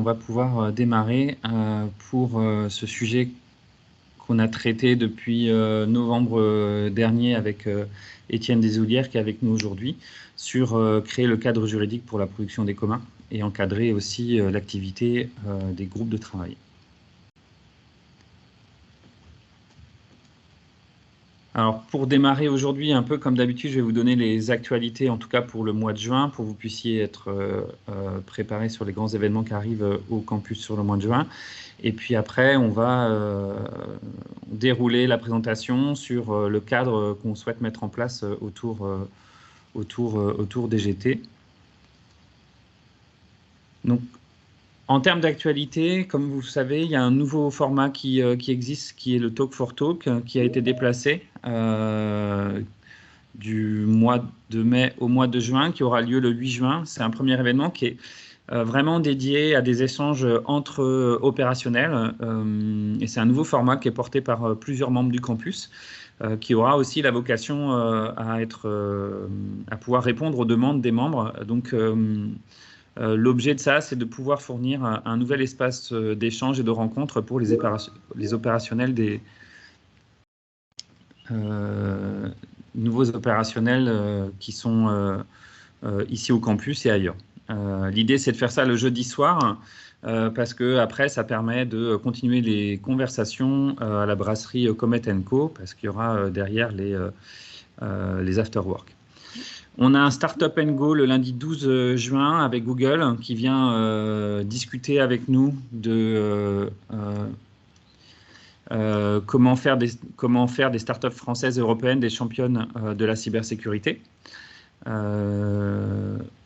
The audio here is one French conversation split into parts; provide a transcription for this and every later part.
va pouvoir démarrer pour ce sujet qu'on a traité depuis novembre dernier avec Étienne Desoulières, qui est avec nous aujourd'hui, sur créer le cadre juridique pour la production des communs et encadrer aussi l'activité des groupes de travail. Alors, pour démarrer aujourd'hui, un peu comme d'habitude, je vais vous donner les actualités, en tout cas pour le mois de juin, pour que vous puissiez être préparés sur les grands événements qui arrivent au campus sur le mois de juin. Et puis après, on va dérouler la présentation sur le cadre qu'on souhaite mettre en place autour des GT. Donc, en termes d'actualité, comme vous le savez, il y a un nouveau format qui existe, qui est le Talk for Talk, qui a été déplacé du mois de mai au mois de juin, qui aura lieu le 8 juin. C'est un premier événement qui est vraiment dédié à des échanges entre opérationnels. Et c'est un nouveau format qui est porté par plusieurs membres du campus, qui aura aussi la vocation à pouvoir répondre aux demandes des membres. Donc, l'objet de ça, c'est de pouvoir fournir un nouvel espace d'échange et de rencontre pour les opérationnels nouveaux opérationnels qui sont ici au campus et ailleurs. L'idée, c'est de faire ça le jeudi soir parce que après, ça permet de continuer les conversations à la brasserie Comet & Co parce qu'il y aura derrière les after-work. On a un Startup & Go le lundi 12 juin avec Google qui vient discuter avec nous de comment faire des startups françaises et européennes des championnes de la cybersécurité.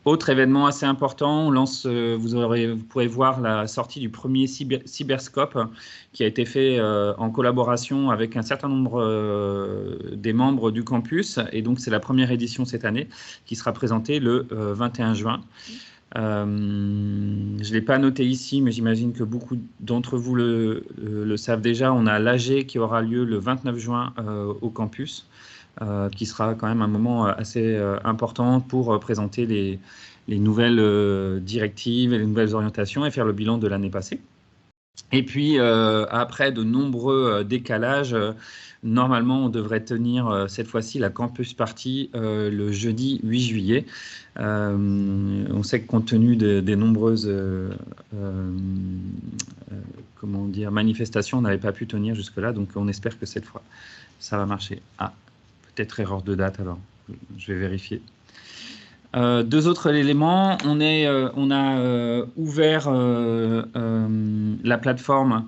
Autre événement assez important, on lance, vous pourrez voir la sortie du premier Cyberscope qui a été fait en collaboration avec un certain nombre des membres du campus. Et donc, c'est la première édition cette année qui sera présentée le 21 juin. Je ne l'ai pas noté ici, mais j'imagine que beaucoup d'entre vous le savent déjà. On a l'AG qui aura lieu le 29 juin au campus. Qui sera quand même un moment assez important pour présenter les nouvelles directives et les nouvelles orientations et faire le bilan de l'année passée. Et puis, après de nombreux décalages, normalement, on devrait tenir cette fois-ci la Campus Party le jeudi 8 juillet. On sait que compte tenu des nombreuses manifestations, on n'avait pas pu tenir jusque-là, donc on espère que cette fois, ça va marcher. Ah, peut-être erreur de date, alors je vais vérifier. Deux autres éléments, on a ouvert la plateforme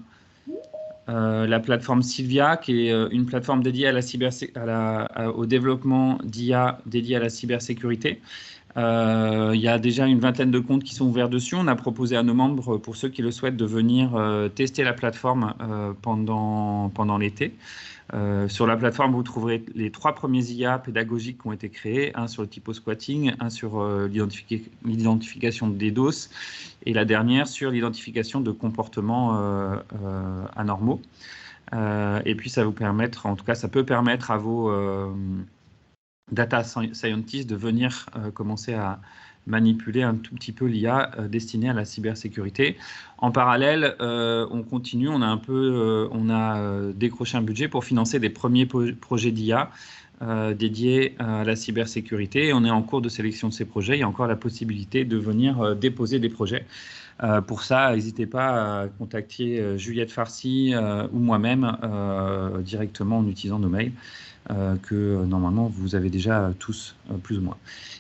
Sylvia, qui est une plateforme dédiée au développement d'IA dédiée à la cybersécurité. Il y a déjà une vingtaine de comptes qui sont ouverts dessus. On a proposé à nos membres, pour ceux qui le souhaitent, de venir tester la plateforme pendant l'été. Sur la plateforme, vous trouverez les 3 premiers IA pédagogiques qui ont été créés, un sur le typo-squatting, un sur l'identification de DDoS et la dernière sur l'identification de comportements anormaux. Et puis, ça peut permettre à vos data scientists de venir commencer à manipuler un tout petit peu l'IA destinée à la cybersécurité. En parallèle, on continue, on a décroché un budget pour financer des premiers projets d'IA dédiés à la cybersécurité. Et on est en cours de sélection de ces projets. Il y a encore la possibilité de venir déposer des projets. Pour ça, n'hésitez pas à contacter Juliette Farcy ou moi-même directement en utilisant nos mails. Que normalement vous avez déjà tous plus ou moins.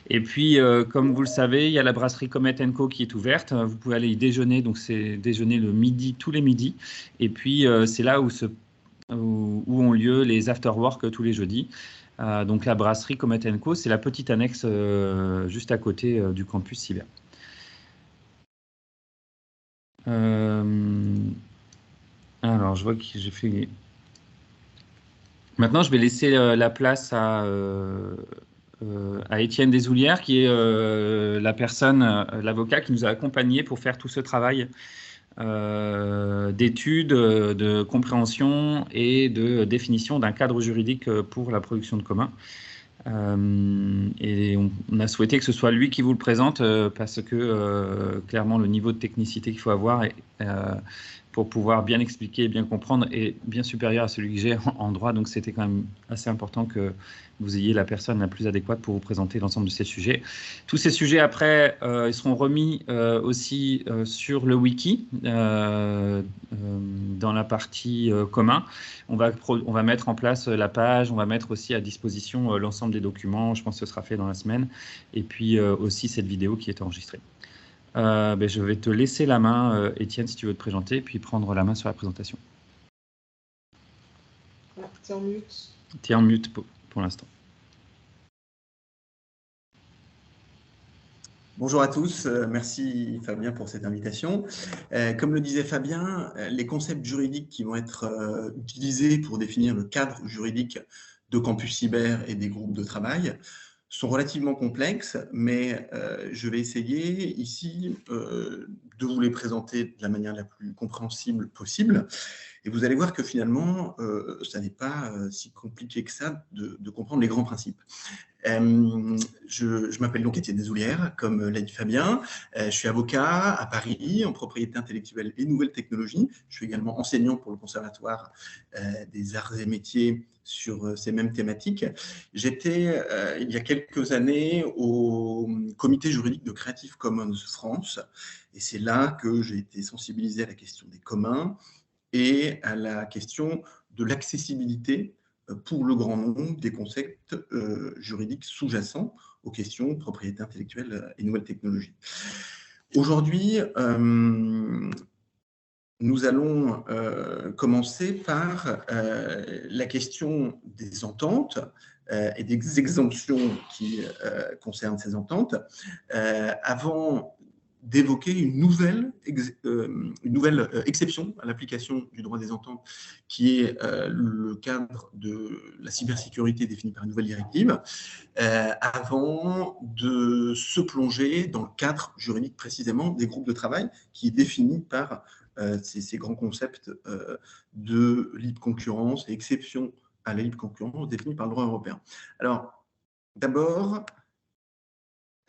Et puis, comme vous le savez, il y a la brasserie Comet & Co qui est ouverte. Vous pouvez aller y déjeuner, donc c'est déjeuner le midi, tous les midis. Et puis, c'est là où ont lieu les after-work tous les jeudis. Donc, la brasserie Comet & Co, c'est la petite annexe juste à côté du campus cyber. Alors, je vois que j'ai fait... Maintenant, je vais laisser la place à Étienne Desoulières, qui est l'avocat qui nous a accompagnés pour faire tout ce travail d'études, de compréhension et de définition d'un cadre juridique pour la production de communs. Et on a souhaité que ce soit lui qui vous le présente parce que clairement le niveau de technicité qu'il faut avoir pour pouvoir bien expliquer, bien comprendre est bien supérieur à celui que j'ai en droit. Donc c'était quand même assez important que vous ayez la personne la plus adéquate pour vous présenter l'ensemble de ces sujets. Tous ces sujets après, ils seront remis aussi sur le wiki dans la partie commun. On va mettre en place la page, on va mettre aussi à disposition l'ensemble des documents. Je pense que ce sera fait dans la semaine. Et puis aussi cette vidéo qui est enregistrée. Je vais te laisser la main, Étienne, si tu veux te présenter, puis prendre la main sur la présentation. Tu es en mute. Tu es en mute pour l'instant. Bonjour à tous, merci Fabien pour cette invitation. Comme le disait Fabien, les concepts juridiques qui vont être utilisés pour définir le cadre juridique de Campus Cyber et des groupes de travail sont relativement complexes, mais je vais essayer ici de vous les présenter de la manière la plus compréhensible possible. Et vous allez voir que finalement, ça n'est pas si compliqué que ça de comprendre les grands principes. Je m'appelle donc Étienne Desoulières, comme l'a dit Fabien. Je suis avocat à Paris en propriété intellectuelle et nouvelles technologies. Je suis également enseignant pour le Conservatoire des arts et métiers sur ces mêmes thématiques. J'étais, il y a quelques années, au comité juridique de Creative Commons France. Et c'est là que j'ai été sensibilisé à la question des communs et à la question de l'accessibilité pour le grand nombre des concepts juridiques sous-jacents aux questions de propriété intellectuelle et nouvelles technologies. Aujourd'hui, nous allons commencer par la question des ententes et des exemptions qui concernent ces ententes, avant d'évoquer une nouvelle exception à l'application du droit des ententes, qui est le cadre de la cybersécurité défini par une nouvelle directive, avant de se plonger dans le cadre juridique précisément des groupes de travail, qui est défini par ces grands concepts de libre concurrence et exception à la libre concurrence définis par le droit européen. Alors, d'abord,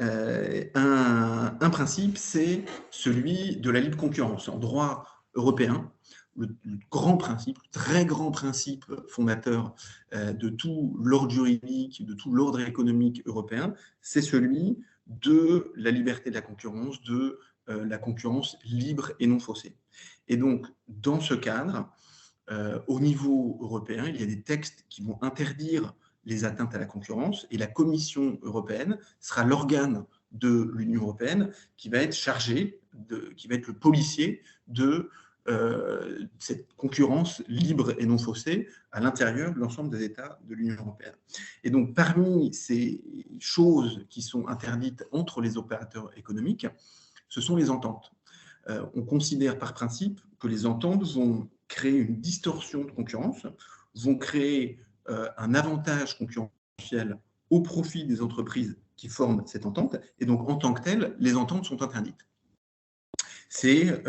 un principe, c'est celui de la libre concurrence. En droit européen, le grand principe, le très grand principe fondateur de tout l'ordre juridique, de tout l'ordre économique européen, c'est celui de la liberté de la concurrence, de la concurrence libre et non faussée. Et donc, dans ce cadre, au niveau européen, il y a des textes qui vont interdire les atteintes à la concurrence, et la Commission européenne sera l'organe de l'Union européenne qui va être chargé, qui va être le policier de cette concurrence libre et non faussée à l'intérieur de l'ensemble des États de l'Union européenne. Et donc, parmi ces choses qui sont interdites entre les opérateurs économiques, ce sont les ententes. On considère par principe que les ententes vont créer une distorsion de concurrence, vont créer un avantage concurrentiel au profit des entreprises qui forment cette entente, et donc en tant que telles, les ententes sont interdites. C'est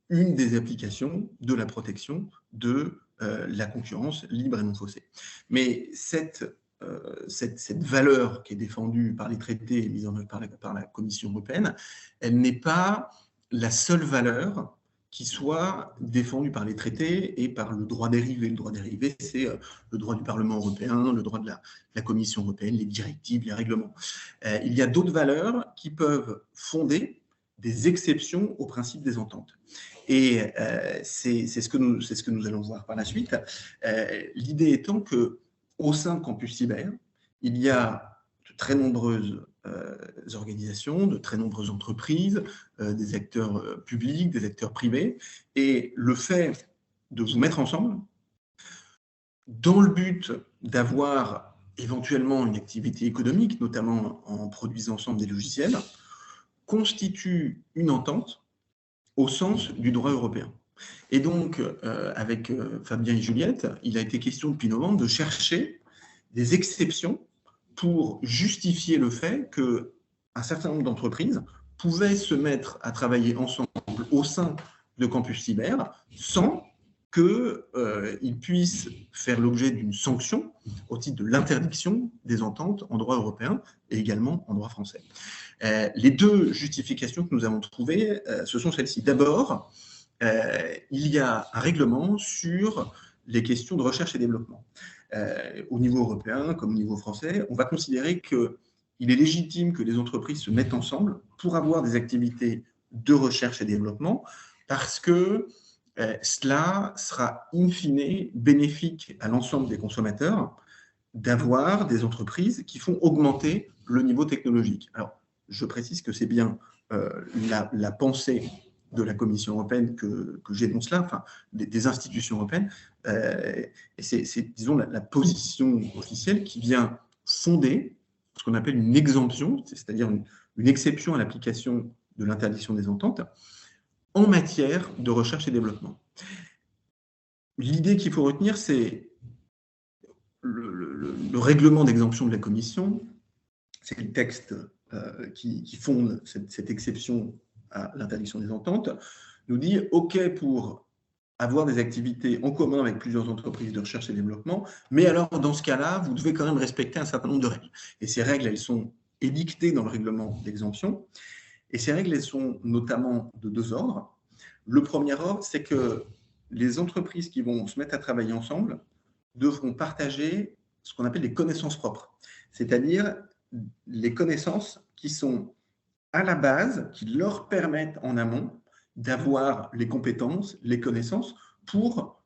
une des applications de la protection de la concurrence libre et non faussée. Mais cette valeur qui est défendue par les traités et mise en œuvre par la Commission européenne, elle n'est pas la seule valeur qui soit défendu par les traités et par le droit dérivé. Le droit dérivé, c'est le droit du Parlement européen, le droit de la Commission européenne, les directives, les règlements. Il y a d'autres valeurs qui peuvent fonder des exceptions au principe des ententes. Et c'est ce que nous allons voir par la suite. L'idée étant qu'au sein de Campus Cyber, il y a de très nombreuses organisations, de très nombreuses entreprises, des acteurs publics, des acteurs privés, et le fait de vous mettre ensemble dans le but d'avoir éventuellement une activité économique, notamment en produisant ensemble des logiciels, constitue une entente au sens du droit européen. Et donc, avec Fabien et Juliette, il a été question depuis novembre de chercher des exceptions pour justifier le fait qu'un certain nombre d'entreprises pouvaient se mettre à travailler ensemble au sein de Campus Cyber sans qu'ils puissent faire l'objet d'une sanction au titre de l'interdiction des ententes en droit européen et également en droit français. Les deux justifications que nous avons trouvées, ce sont celles-ci. D'abord, il y a un règlement sur les questions de recherche et développement. Au niveau européen comme au niveau français, on va considérer qu'il est légitime que les entreprises se mettent ensemble pour avoir des activités de recherche et développement parce que cela sera in fine bénéfique à l'ensemble des consommateurs d'avoir des entreprises qui font augmenter le niveau technologique. Alors, je précise que c'est bien la pensée de la Commission européenne que j'énonce là, enfin, des institutions européennes, et c'est, disons, la position officielle qui vient fonder ce qu'on appelle une exemption, c'est-à-dire une exception à l'application de l'interdiction des ententes, en matière de recherche et développement. L'idée qu'il faut retenir, c'est le règlement d'exemption de la Commission, c'est le texte qui fonde cette exception à l'interdiction des ententes, nous dit « OK pour avoir des activités en commun avec plusieurs entreprises de recherche et développement, mais alors dans ce cas-là, vous devez quand même respecter un certain nombre de règles. » Et ces règles, elles sont édictées dans le règlement d'exemption, et ces règles, elles sont notamment de deux ordres. Le premier ordre, c'est que les entreprises qui vont se mettre à travailler ensemble devront partager ce qu'on appelle les connaissances propres, c'est-à-dire les connaissances qui sont à la base, qui leur permettent en amont d'avoir les compétences, les connaissances pour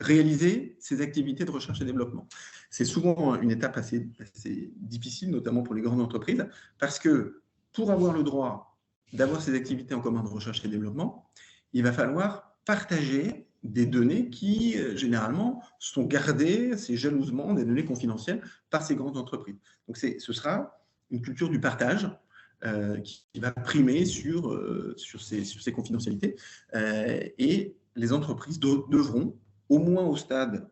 réaliser ces activités de recherche et développement. C'est souvent une étape assez difficile, notamment pour les grandes entreprises, parce que pour avoir le droit d'avoir ces activités en commun de recherche et développement, il va falloir partager des données qui, généralement, sont gardées assez jalousement, des données confidentielles, par ces grandes entreprises. Donc, ce sera une culture du partage qui va primer sur ces confidentialités. Et les entreprises devront, au moins au stade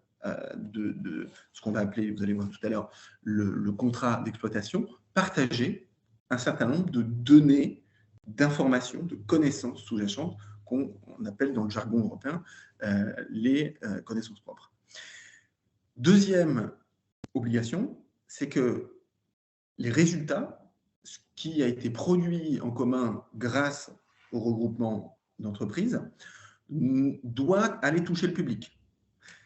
de ce qu'on va appeler, vous allez voir tout à l'heure, le contrat d'exploitation, partager un certain nombre de données, d'informations, de connaissances sous-jacentes qu'on appelle dans le jargon européen les connaissances propres. Deuxième obligation, c'est que les résultats, ce qui a été produit en commun grâce au regroupement d'entreprises, doit aller toucher le public.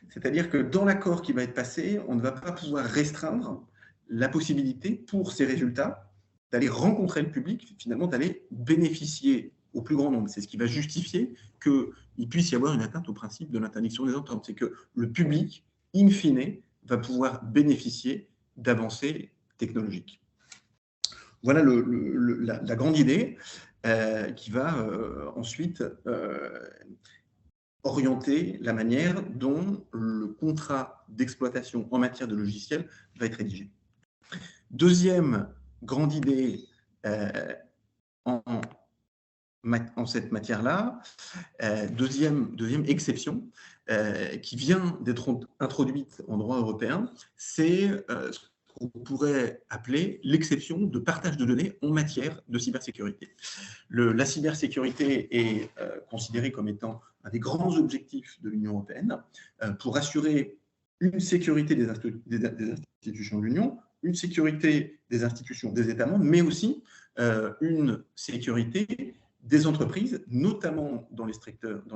C'est-à-dire que dans l'accord qui va être passé, on ne va pas pouvoir restreindre la possibilité pour ces résultats d'aller rencontrer le public, finalement d'aller bénéficier au plus grand nombre. C'est ce qui va justifier qu'il puisse y avoir une atteinte au principe de l'interdiction des ententes. C'est que le public, in fine, va pouvoir bénéficier d'avancées technologiques. Voilà la grande idée qui va ensuite orienter la manière dont le contrat d'exploitation en matière de logiciel va être rédigé. Deuxième grande idée en cette matière-là, deuxième exception qui vient d'être introduite en droit européen, c'est ce qu'on pourrait appeler l'exception de partage de données en matière de cybersécurité. La cybersécurité est considérée comme étant un des grands objectifs de l'Union européenne pour assurer une sécurité des institutions de l'Union, une sécurité des institutions des États membres, mais aussi une sécurité des entreprises, notamment dans les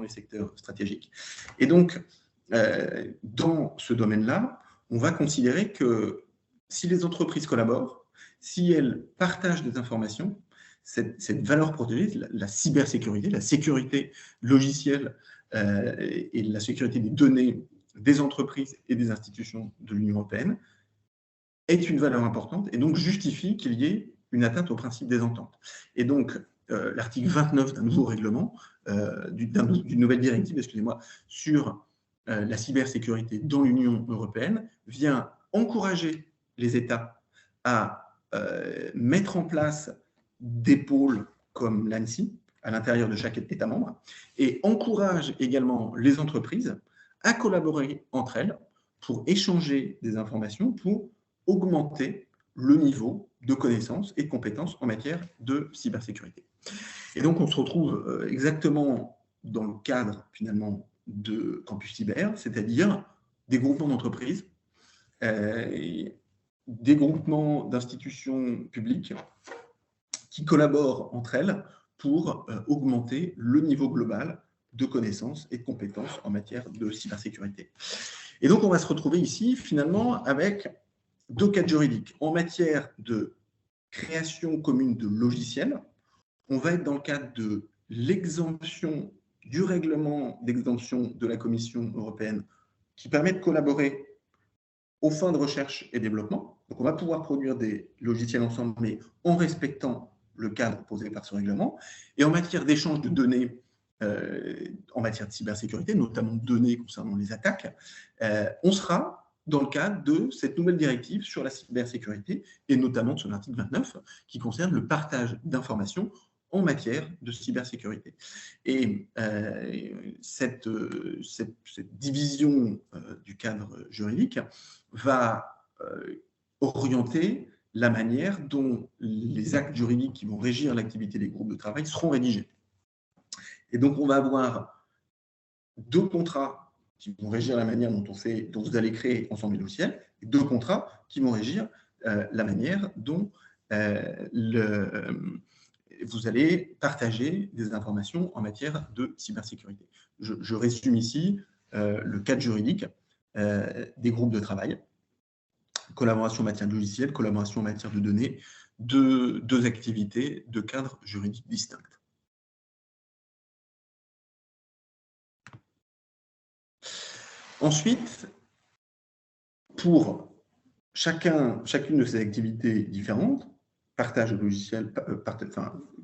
secteurs stratégiques. Et donc, dans ce domaine-là, on va considérer que si les entreprises collaborent, si elles partagent des informations, cette valeur protégée, la cybersécurité, la sécurité logicielle et la sécurité des données des entreprises et des institutions de l'Union européenne est une valeur importante et donc justifie qu'il y ait une atteinte au principe des ententes. Et donc, l'article 29 d'un nouveau règlement, d'une nouvelle directive, excusez-moi, sur la cybersécurité dans l'Union européenne, vient encourager les États à mettre en place des pôles comme l'ANSSI à l'intérieur de chaque État membre et encourage également les entreprises à collaborer entre elles pour échanger des informations, pour augmenter le niveau de connaissances et de compétences en matière de cybersécurité. Et donc, on se retrouve exactement dans le cadre, finalement, de campus cyber, c'est-à-dire des groupements d'entreprises, des groupements d'institutions publiques qui collaborent entre elles pour augmenter le niveau global de connaissances et de compétences en matière de cybersécurité. Et donc, on va se retrouver ici, finalement, avec deux cadres juridiques. En matière de création commune de logiciels, on va être dans le cadre de l'exemption du règlement d'exemption de la Commission européenne qui permet de collaborer aux fins de recherche et développement. Donc, on va pouvoir produire des logiciels ensemble, mais en respectant le cadre posé par ce règlement. Et en matière d'échange de données, en matière de cybersécurité, notamment de données concernant les attaques, on sera dans le cadre de cette nouvelle directive sur la cybersécurité, et notamment de son article 29, qui concerne le partage d'informations en matière de cybersécurité. Et cette division du cadre juridique va orienter la manière dont les actes juridiques qui vont régir l'activité des groupes de travail seront rédigés. Et donc, on va avoir deux contrats qui vont régir la manière dont vous allez créer ensemble les logiciels, et deux contrats qui vont régir la manière dont vous allez partager des informations en matière de cybersécurité. Je résume ici le cadre juridique des groupes de travail. Collaboration en matière de logiciel, collaboration en matière de données, deux activités de cadres juridiques distincts. Ensuite, pour chacune de ces activités différentes, partage de logiciels,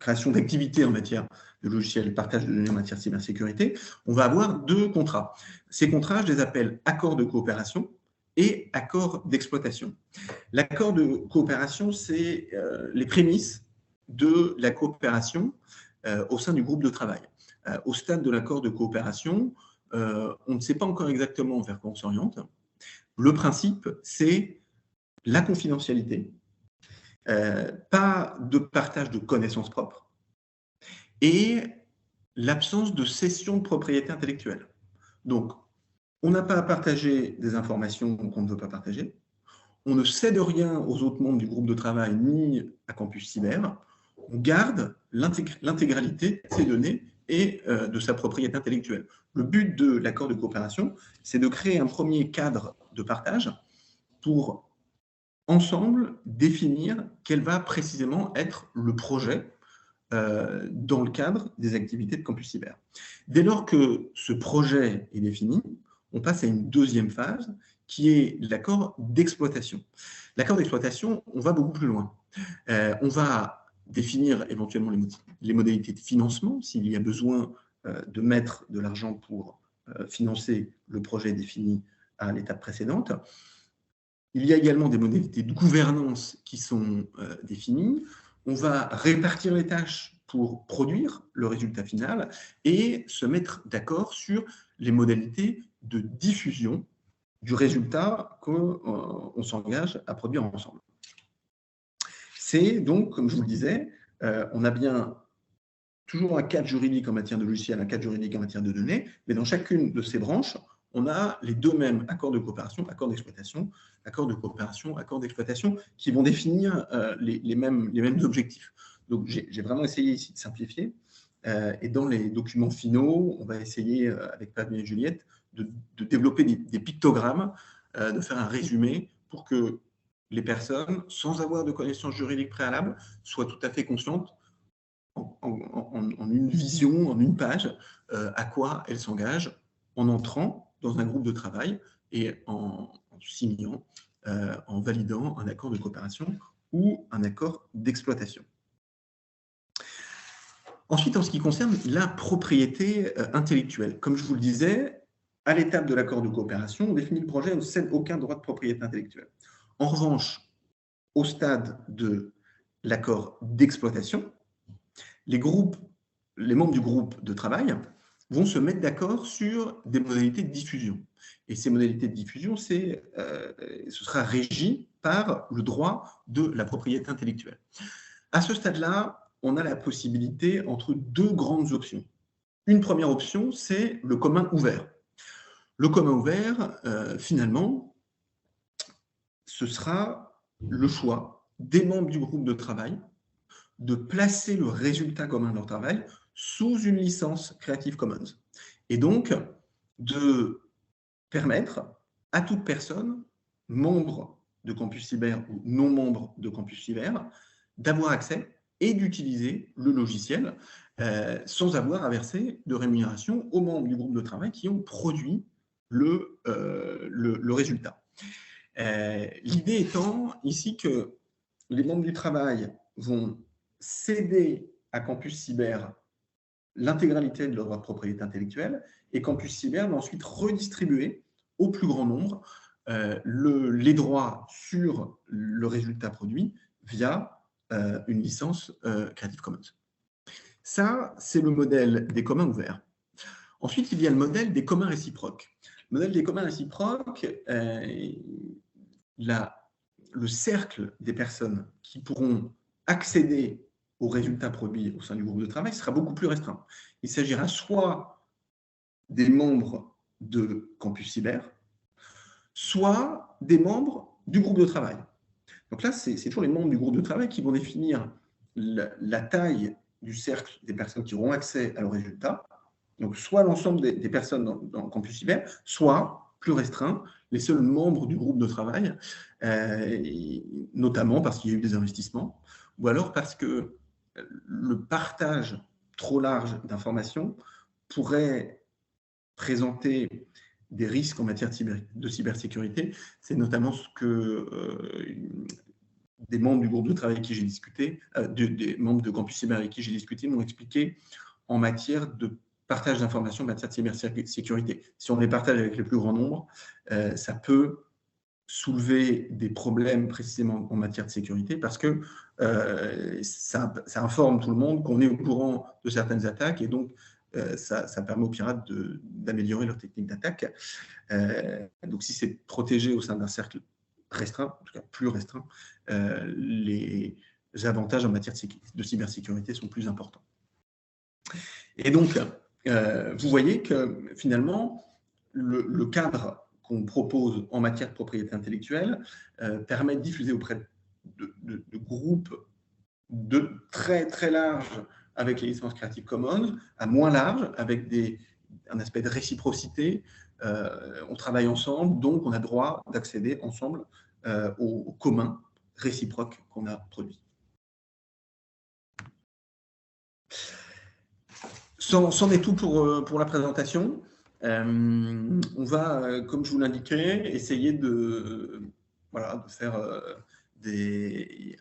création d'activités en matière de logiciels, partage de données en matière de cybersécurité, on va avoir deux contrats. Ces contrats, je les appelle accords de coopération et accords d'exploitation. L'accord de coopération, c'est les prémices de la coopération au sein du groupe de travail. Au stade de l'accord de coopération, on ne sait pas encore exactement vers quoi on s'oriente. Le principe, c'est la confidentialité, pas de partage de connaissances propres et l'absence de cession de propriété intellectuelle. Donc, on n'a pas à partager des informations qu'on ne veut pas partager. On ne cède rien aux autres membres du groupe de travail ni à Campus Cyber. On garde l'intégralité de ces données et de sa propriété intellectuelle. Le but de l'accord de coopération, c'est de créer un premier cadre de partage pour ensemble définir quel va précisément être le projet dans le cadre des activités de Campus Cyber. Dès lors que ce projet est défini, on passe à une deuxième phase qui est l'accord d'exploitation. L'accord d'exploitation, on va beaucoup plus loin. On va définir éventuellement les modalités de financement, s'il y a besoin de mettre de l'argent pour financer le projet défini à l'étape précédente. Il y a également des modalités de gouvernance qui sont définies. On va répartir les tâches pour produire le résultat final et se mettre d'accord sur les modalités de diffusion du résultat qu'on s'engage à produire ensemble. C'est donc, comme je vous le disais, on a bien toujours un cadre juridique en matière de logiciel, un cadre juridique en matière de données, mais dans chacune de ces branches, on a les deux mêmes accords de coopération, accords d'exploitation, accords de coopération, accords d'exploitation, qui vont définir les mêmes objectifs. Donc, j'ai vraiment essayé ici de simplifier. Et dans les documents finaux, on va essayer, avec Pablo et Juliette, de développer des pictogrammes, de faire un résumé pour que les personnes, sans avoir de connaissances juridiques préalables, soient tout à fait conscientes en une vision, en une page, à quoi elles s'engagent en entrant dans un groupe de travail et en signant, en validant un accord de coopération ou un accord d'exploitation. Ensuite, en ce qui concerne la propriété intellectuelle, comme je vous le disais, à l'étape de l'accord de coopération, on définit le projet et ne cède aucun droit de propriété intellectuelle. En revanche, au stade de l'accord d'exploitation, les membres du groupe de travail vont se mettre d'accord sur des modalités de diffusion. Et ces modalités de diffusion, ce sera régi par le droit de la propriété intellectuelle. À ce stade-là, on a la possibilité entre deux grandes options. Une première option, c'est le commun ouvert. Le commun ouvert, finalement, ce sera le choix des membres du groupe de travail de placer le résultat commun de leur travail sous une licence Creative Commons. Et donc, de permettre à toute personne, membre de Campus Cyber ou non membre de Campus Cyber, d'avoir accès et d'utiliser le logiciel sans avoir à verser de rémunération aux membres du groupe de travail qui ont produit le résultat. L'idée étant ici que les membres du travail vont céder à Campus Cyber l'intégralité de leur droit de propriété intellectuelle et Campus Cyber va ensuite redistribuer au plus grand nombre les droits sur le résultat produit via une licence Creative Commons. Ça, c'est le modèle des communs ouverts. Ensuite, il y a le modèle des communs réciproques. Le modèle des communs réciproques, le cercle des personnes qui pourront accéder aux résultats produits au sein du groupe de travail sera beaucoup plus restreint. Il s'agira soit des membres de Campus Cyber, soit des membres du groupe de travail. Donc là, c'est toujours les membres du groupe de travail qui vont définir la taille du cercle des personnes qui auront accès à leurs résultats. Donc, soit l'ensemble des personnes dans Campus Cyber, soit, plus restreint, les seuls membres du groupe de travail, notamment parce qu'il y a eu des investissements, ou alors parce que le partage trop large d'informations pourrait présenter des risques en matière de cybersécurité. C'est notamment ce que des membres du groupe de travail avec qui j'ai discuté, des membres de Campus Cyber avec qui j'ai discuté, m'ont expliqué en matière de partage d'informations en matière de cybersécurité. Si on les partage avec le plus grand nombre, ça peut soulever des problèmes précisément en matière de sécurité parce que ça informe tout le monde qu'on est au courant de certaines attaques et donc ça permet aux pirates d'améliorer leur technique d'attaque. Donc si c'est protégé au sein d'un cercle restreint, en tout cas plus restreint, les avantages en matière de cybersécurité sont plus importants. Et donc, vous voyez que finalement, le cadre qu'on propose en matière de propriété intellectuelle permet de diffuser auprès de groupes très très larges avec les licences Creative Commons, à moins large, avec un aspect de réciprocité. On travaille ensemble, donc on a droit d'accéder ensemble aux communs réciproques qu'on a produits. C'en est tout pour la présentation. On va, comme je vous l'indiquais, essayer de faire de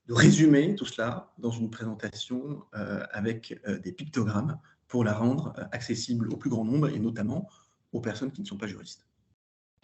résumer tout cela dans une présentation avec des pictogrammes pour la rendre accessible au plus grand nombre et notamment aux personnes qui ne sont pas juristes.